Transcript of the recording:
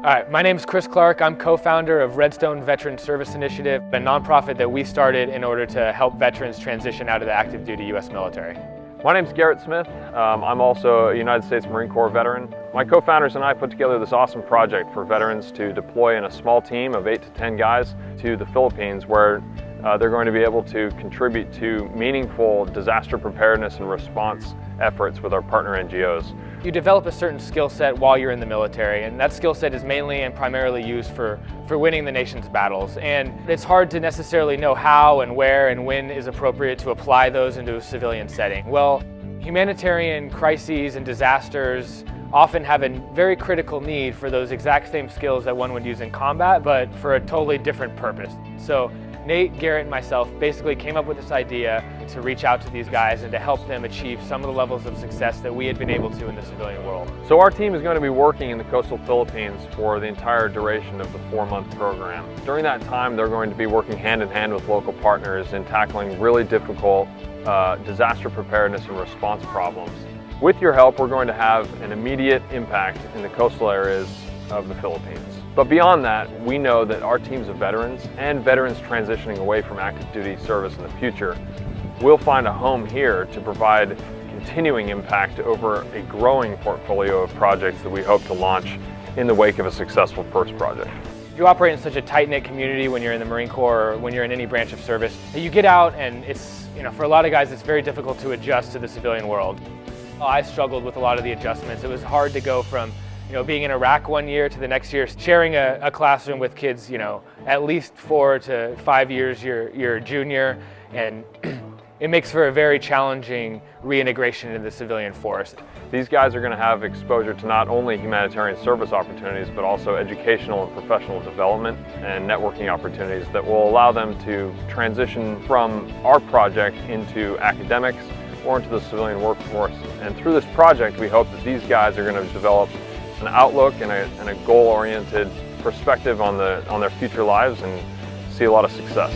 All right, my name is Chris Clark. I'm co-founder of Redstone Veteran Service Initiative, a nonprofit that we started in order to help veterans transition out of the active duty U.S. military. My name's Garrett Smith. I'm also a United States Marine Corps veteran. My co-founders and I put together this awesome project for veterans to deploy in a small team of 8 to 10 guys to the Philippines, where they're going to be able to contribute to meaningful disaster preparedness and response efforts with our partner NGOs. You develop a certain skill set while you're in the military, and that skill set is mainly and primarily used for winning the nation's battles. And it's hard to necessarily know how and where and when is appropriate to apply those into a civilian setting. Well, humanitarian crises and disasters often have a very critical need for those exact same skills that one would use in combat, but for a totally different purpose. So Nate, Garrett, and myself basically came up with this idea to reach out to these guys and to help them achieve some of the levels of success that we had been able to in the civilian world. So our team is going to be working in the coastal Philippines for the entire duration of the 4-month program. During that time, they're going to be working hand in hand with local partners in tackling really difficult disaster preparedness and response problems. With your help, we're going to have an immediate impact in the coastal areas of the Philippines. But beyond that, we know that our teams of veterans and veterans transitioning away from active duty service in the future will find a home here to provide continuing impact over a growing portfolio of projects that we hope to launch in the wake of a successful first project. You operate in such a tight-knit community when you're in the Marine Corps or when you're in any branch of service. You get out and it's, for a lot of guys, it's very difficult to adjust to the civilian world. I struggled with a lot of the adjustments. It was hard to go from being in Iraq one year to the next year, sharing a classroom with kids, at least 4 to 5 years your junior, and it makes for a very challenging reintegration into the civilian force. These guys are going to have exposure to not only humanitarian service opportunities, but also educational and professional development and networking opportunities that will allow them to transition from our project into academics or into the civilian workforce. And through this project, we hope that these guys are going to develop an outlook and a goal-oriented perspective on their future lives and see a lot of success.